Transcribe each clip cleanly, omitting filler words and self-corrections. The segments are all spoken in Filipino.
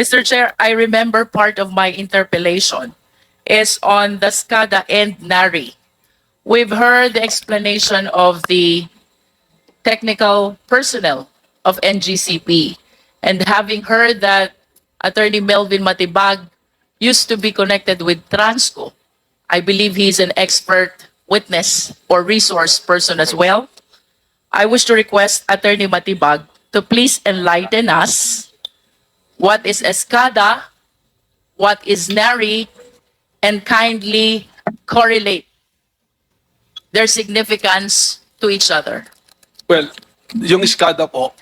Mr. Chair, I remember part of my interpellation is on the SCADA and NARI. We've heard the explanation of the technical personnel of NGCP, and having heard that Attorney Melvin Matibag used to be connected with Transco, I believe he's an expert witness or resource person as well. I wish to request Attorney Matibag to please enlighten us what is ESCADA, what is NARI, and kindly correlate their significance to each other. Well, yung SCADA po,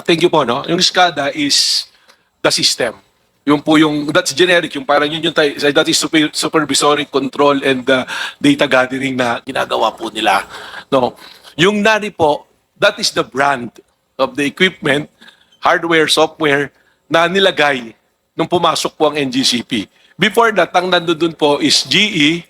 thank you po, no? Yung SCADA is the system. Yung po yung, that's generic, yung parang yun yung, that is supervisory control and data gathering na ginagawa po nila. No? Yung NARI po, that is the brand of the equipment, hardware, software, na nilagay nung pumasok po ang NGCP. Before that, ang nandun po is GE,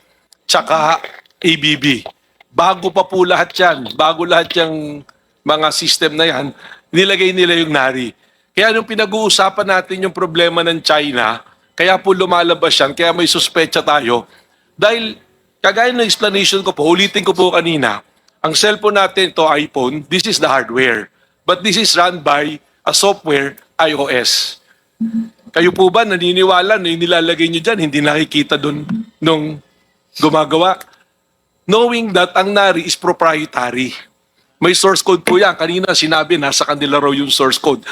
tsaka ABB. Bago pa po lahat yan, bago lahat yung mga system na yan, nilagay nila yung NARI. Kaya nung pinag-uusapan natin yung problema ng China, kaya po lumalabas yan, kaya may suspecha tayo. Dahil, kagaya ng explanation ko po, ulitin ko po kanina, ang cellphone natin, to iPhone, this is the hardware. But this is run by a software, iOS. Kayo po ba naniniwala na yung nilalagay nyo dyan, hindi nakikita dun nung gumagawa? Knowing that ang NARI is proprietary. May source code po yan. Kanina sinabi, nasa kanila raw yung source code.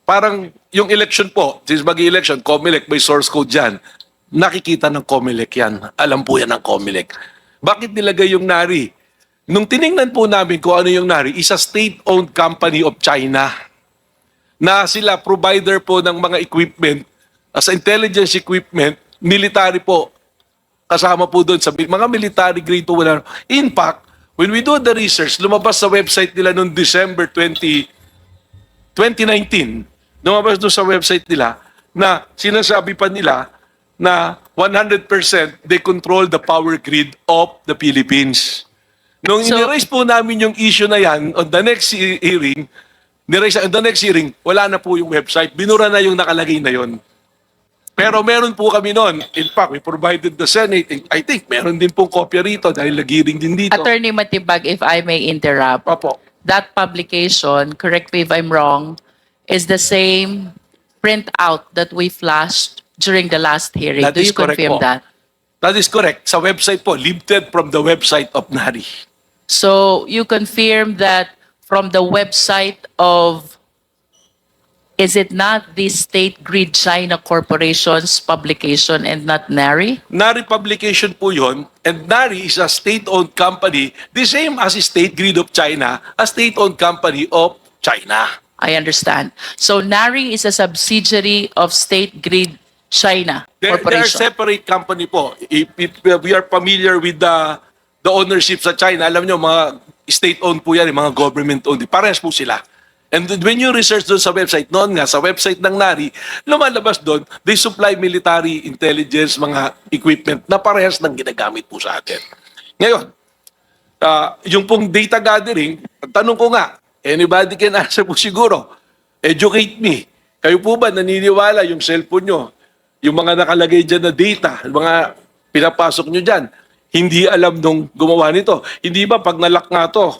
Parang yung election po, since mag-election, COMELEC, may source code dyan. Nakikita ng COMELEC yan. Alam po yan ng COMELEC. Bakit nilagay yung NARI? Nung tiningnan po namin kung ano yung NARI, is a state-owned company of China na sila provider po ng mga equipment, as intelligence equipment, military po, kasama po doon sa mga military grade po. In fact, when we do the research, lumabas sa website nila noong December 2019, lumabas doon sa website nila na sinasabi pa nila na 100% they control the power grid of the Philippines. Nung iniraise po namin yung issue na yan, on the next hearing, wala na po yung website. Binura na yung nakalagay na yon. Pero meron po kami noon. In fact, we provided the Senate. I think meron din pong kopya rito dahil nag-hearing din dito. Attorney Matibag, if I may interrupt, Opo. that publication, correct me if I'm wrong, is the same printout that we flashed during the last hearing. That Do is you correct confirm po. that? That is correct. Sa website po, lifted from the website of NARI. So you confirm that from the website of, is it not the State Grid China Corporation's publication and not NARI? NARI publication po yun, and NARI is a state-owned company, the same as State Grid of China, a state-owned company of China. I understand. So NARI is a subsidiary of State Grid China They are Corporation. separate company po. If we are familiar with the ownership sa China, alam nyo, mga state-owned po yan, mga government-owned. Parehas po sila. And when you research doon sa website, noon nga, sa website ng NARI, lumalabas doon, they supply military intelligence, mga equipment na parehas ng ginagamit po sa atin. Ngayon, yung pong data gathering, tanong ko nga, anybody can answer po siguro, educate me. Kayo po ba naniniwala yung cellphone nyo, yung mga nakalagay dyan na data, yung mga pinapasok nyo dyan, hindi alam nung gumawa nito. Hindi ba pag nalock nga to,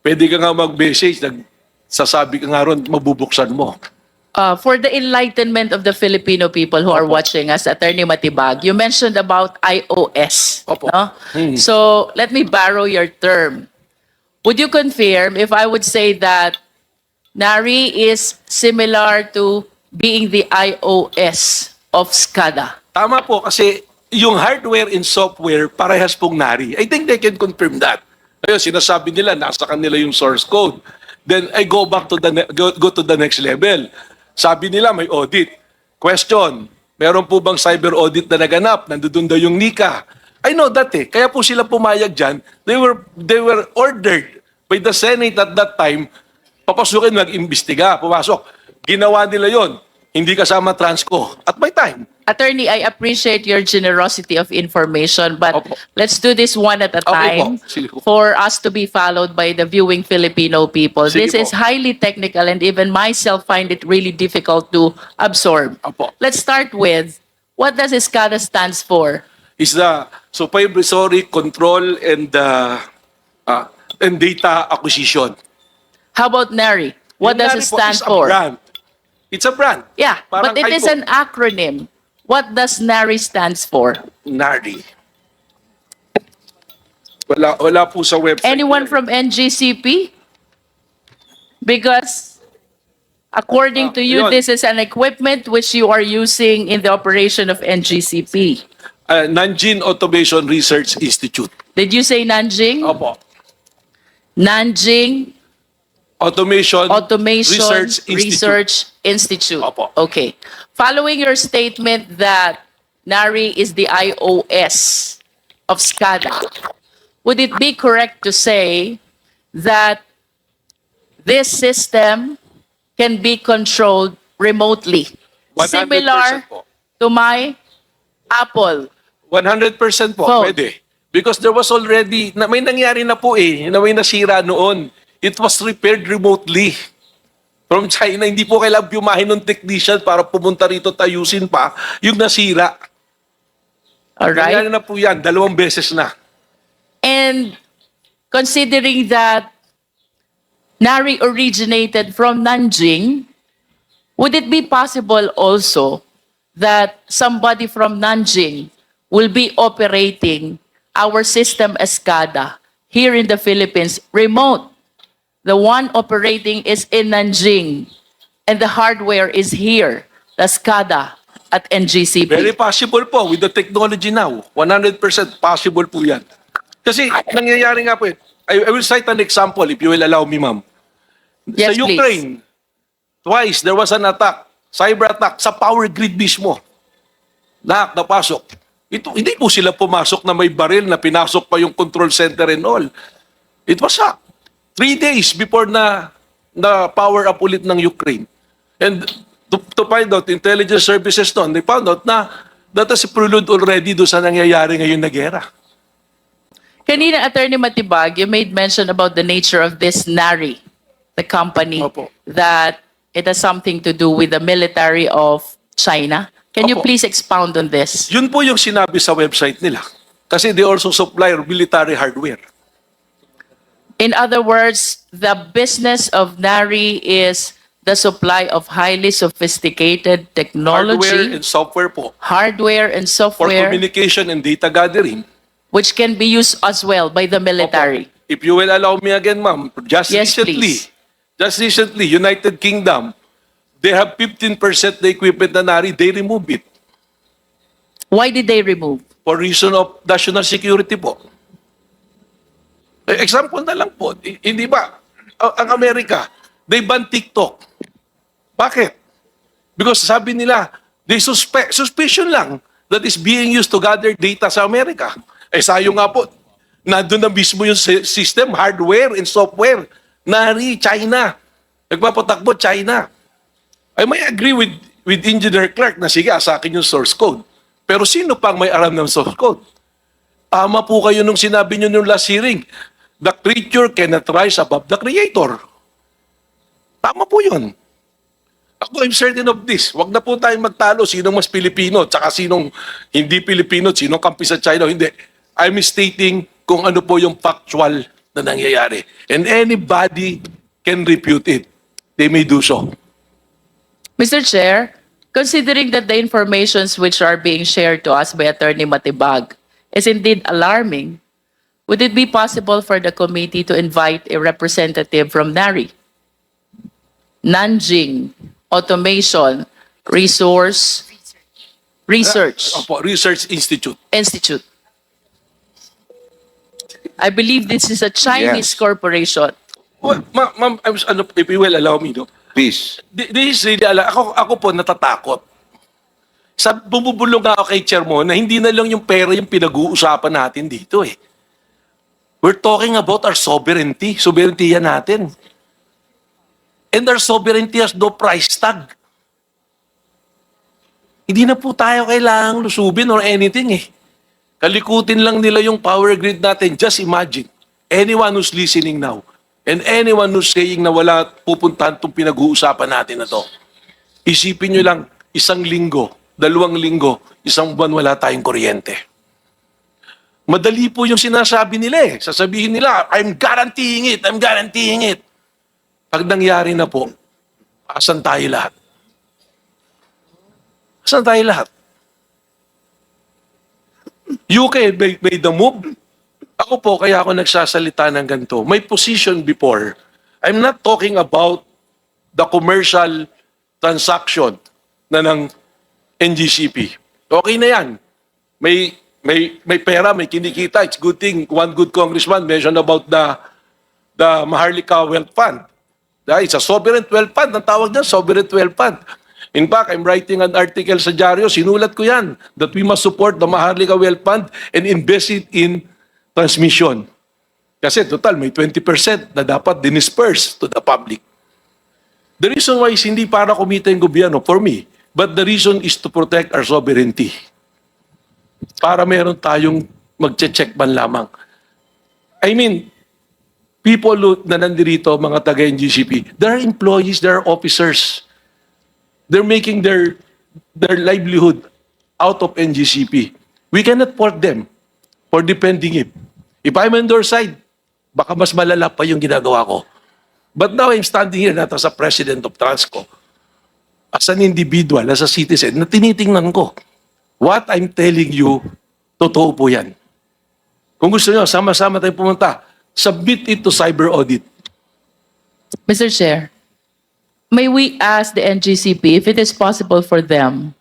pwede ka nga mag-message, sasabi ka nga ron, mabubuksan mo. For the enlightenment of the Filipino people who are watching us, Attorney Matibag, you mentioned about iOS. Opo. No? So let me borrow your term. Would you confirm if I would say that NARI is similar to being the iOS of SCADA? Tama po, kasi yung hardware and software, parehas pong NARI. I think they can confirm that. Ayun, sinasabi nila, nasa kanila yung source code. Then I go back to go to the next level. Sabi nila may audit. Question, meron po bang cyber audit na naganap? Nandoon daw yung NICA. I know that eh. Kaya po sila pumayag dyan. They were ordered by the Senate at that time, papasukin, mag-imbestiga, pumasok. Ginawa nila yon, hindi kasama Transco. At by time, Attorney, I appreciate your generosity of information, but Opo. let's do this one at a Okay time po. Sige po. for us to be followed by the viewing Filipino people. Sige This po. is highly technical and even myself find it really difficult to absorb. Opo. Let's start with, what does SCADA stands for? Is the supervisory control and data acquisition. How about NARI? What Yung does NARI it po stand is a for? brand. It's a brand. Yeah, Parang but it is iPhone. an acronym. What does NARI stands for? NARI. Wala po sa website. Anyone yan. from NGCP? Because according to you, yun. this is an equipment which you are using in the operation of NGCP. Nanjing Automation Research Institute. Did you say Nanjing? Opo. Nanjing Automation Research Institute. Opo. Okay. Following your statement that NARI is the iOS of SCADA, would it be correct to say that this system can be controlled remotely, 100% similar po. to my Apple? 100% po, Phone. pwede. Because there was already, may nangyari na po na may nasira noon. It was repaired remotely. From China, hindi po kailangan pumahin ng technician para pumunta rito tayusin pa yung nasira. All Nangyari right. na po yan, 2 beses na. And considering that NARI originated from Nanjing, would it be possible also that somebody from Nanjing will be operating our system SCADA here in the Philippines remote? The one operating is in Nanjing and the hardware is here, the SCADA at NGCP. Very possible po with the technology now. 100% possible po yan. Kasi nangyayari nga po I will cite an example if you will allow me, ma'am. Yes, Sa Ukraine, twice there was an attack, cyber attack sa power grid mismo. Napasok. Hindi po sila pumasok na may baril na pinasok pa yung control center and all. It was hacked 3 days before na power up ulit ng Ukraine. And to find out, intelligence services doon, they found out na that is prelude already doon sa nangyayari ngayon na gera. Kanina, Attorney Matibag, you made mention about the nature of this NARI, the company, Opo. that it has something to do with the military of China. Can you Opo. please expound on this? Yun po yung sinabi sa website nila. Kasi they also supply military hardware. In other words, the business of NARI is the supply of highly sophisticated Hardware technology, and software po. hardware and For software, communication and data gathering. which can be used as well by the military. If you will allow me again, ma'am, Yes, please. just recently, United Kingdom, they have 15% the equipment na NARI, they remove it Why did they remove? for reason of national security po. Example na lang po, hindi ba, ang Amerika, they ban TikTok. Bakit? Because sabi nila, they suspicion lang that is being used to gather data sa Amerika. Sayo nga po, nandun na mismo yung system, hardware and software. NARI, China. Nagpapatakbo, China. I may agree with Engineer Clark na sige, sa akin yung source code. Pero sino pang may alam ng source code? Tama po kayo nung sinabi nyo nung last hearing. The creature cannot rise above the creator. Tama po yun. Ako, I'm certain of this. Huwag na po tayong magtalo sinong mas Pilipino tsaka sinong hindi Pilipino, sinong kampi sa China. Hindi. I'm stating kung ano po yung factual na nangyayari. And anybody can refute it. They may do so. Mr. Chair, considering that the informations which are being shared to us by Attorney Matibag is indeed alarming, would it be possible for the committee to invite a representative from NARI, Nanjing Automation Research Opo, Research Institute. Institute? I believe this is a Chinese Yes. corporation. Well, ma'am, if you will allow me, no? Please. This is really, ako po natatakot. Bumubulong nga ako kay Chair mo na hindi na lang yung pera yung pinag-uusapan natin dito eh. We're talking about our sovereignty. Sovereignty yan natin. And our sovereignty has no price tag. Hindi na po tayo kailangang lusubin or anything eh. Kalikutin lang nila yung power grid natin. Just imagine, anyone who's listening now, and anyone who's saying na wala pupuntahan itong pinag-uusapan natin na to, isipin nyo lang, 1 linggo, 2 linggo, 1 buwan wala tayong kuryente. Madali po yung sinasabi nila eh. Sasabihin nila, I'm guaranteeing it, I'm guaranteeing it. Pag nangyari na po, asan tayo lahat? Asan tayo lahat? UK made the move. Ako po, kaya ako nagsasalita ng ganito. My position before, I'm not talking about the commercial transaction na ng NGCP. Okay na yan. May pera, may kinikita. It's good thing. One good congressman mentioned about the Maharlika Wealth Fund. It's a sovereign wealth fund. Ang tawag niyan, sovereign wealth fund. In fact, I'm writing an article sa dyaryo, sinulat ko yan, that we must support the Maharlika Wealth Fund and invest it in transmission. Kasi total, may 20% na dapat dinisperse to the public. The reason why is hindi para kumita yung gobyerno, for me, but the reason is to protect our sovereignty. Para meron tayong magche-check man lamang. I mean, people na nandirito, mga taga-NGCP, there are employees, there are officers. They're making their livelihood out of NGCP. We cannot fault them for defending it. If I'm on their side, baka mas malala pa yung ginagawa ko. But now I'm standing here not as a president of Transco, as an individual, as a citizen, na tinitingnan ko. What I'm telling you, totoo po yan. Kung gusto nyo, sama-sama tayong pumunta, submit it to cyber audit. Mr. Chair, may we ask the NGCP if it is possible for them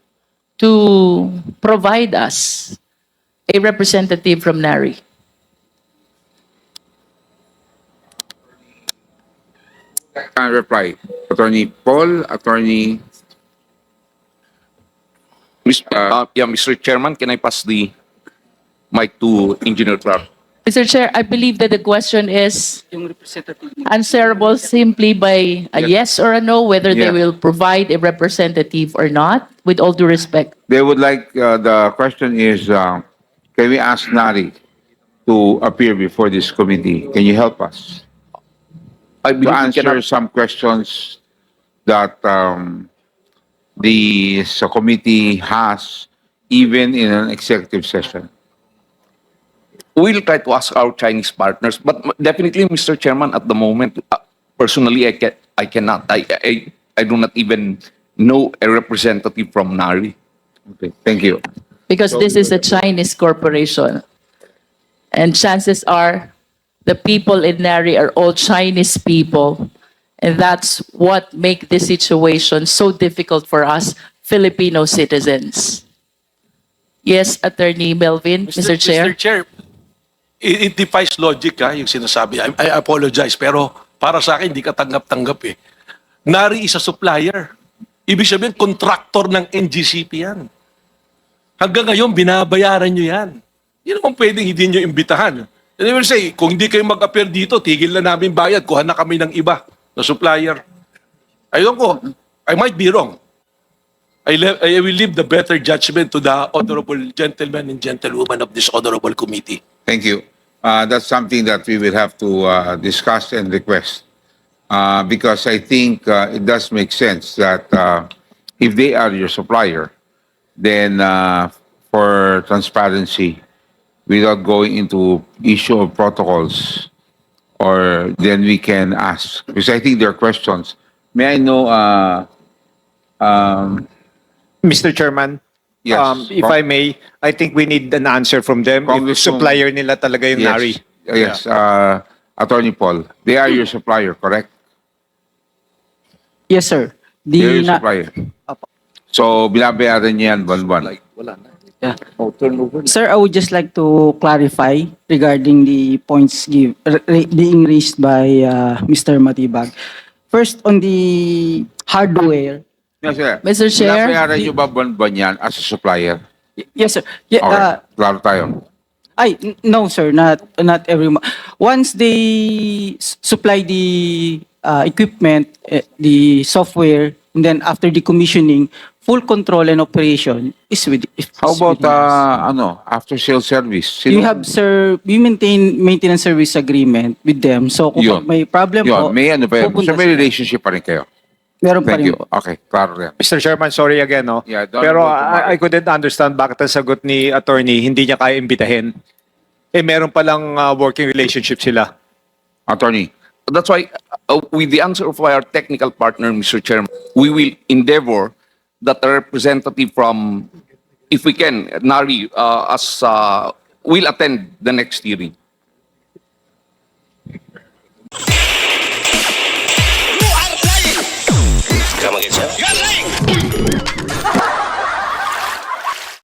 to provide us a representative from NARI? Can reply. Attorney Paul, Attorney... Mr. Chairman, can I pass the mic to Engineer Clark? Mr. Chair, I believe that the question is answerable simply by a yes or a no, whether they Yeah. will provide a representative or not, with all due respect. They would like, the question is, can we ask Nari to appear before this committee? Can you help us I to believe we answer cannot, some questions that the committee has, even in an executive session? we'll try to ask our Chinese partners, but definitely, Mr. Chairman, at the moment, personally, I cannot. I do not even know a representative from NARI. Okay, thank you. Because this is a Chinese corporation. And chances are the people in NARI are all Chinese people. And that's what make this situation so difficult for us Filipino citizens. Yes, Attorney Melvin, Mr. Chair. Mr. Chair, it defies logic yung sinasabi. I apologize, pero para sa akin, hindi ka tanggap-tanggap eh. NARI is a supplier. Ibig sabihin, contractor ng NGCP yan. Hanggang ngayon, binabayaran nyo yan. Hindi naman pwedeng hindi nyo imbitahan. And they will say, kung hindi kayo mag-appear dito, tigil na namin bayad, kuha na kami ng iba na supplier. Ayun ko, I might be wrong. I will leave the better judgment to the honorable gentlemen and gentlewomen of this honorable committee. Thank you. That's something that we will have to discuss and request. Because I think it does make sense that if they are your supplier, then for transparency, without going into issue of protocols, or then we can ask. Because I think there are questions. May I know, Mr. Chairman, yes, if I may, I think we need an answer from them. If Congresswoman- supplier nila talaga yung NARI. Yes, Attorney Paul, they are your supplier, correct? Yes, sir. They're your The na- supplier. So, binabayaran niya yan buwan-buwan. yeah. Sir, I would just like to clarify regarding the points being raised by Mr. Matibag. First, on the hardware. Yes, sir. Mr. Chair, Binabayaran niyo ba buwan-buwan yan as a supplier? Yes, sir. Yeah, Okay, klaro tayo. no, sir. Not every month. Once they supply the equipment, the software, and then after the commissioning, full control and operation is with. How is about within us. after sales service? You have, sir, we maintain maintenance service agreement with them. So kung Yun. may problem po, Yun, may ano pa yun. pupunta So may sila. relationship pa rin kayo. Meron pa Thank rin you. po. Okay, klaro yan. Mr. Chairman, sorry again, no? Yeah, don't Pero go to Mario. I couldn't understand bakit ang sagot ni attorney hindi niya kaya imbitahin. Eh, meron palang working relationship sila. Attorney. That's why, with the answer of our technical partner, Mr. Chairman, we will endeavor that a representative from, if we can, NARI, will attend the next hearing. Come again, sir. You're lying!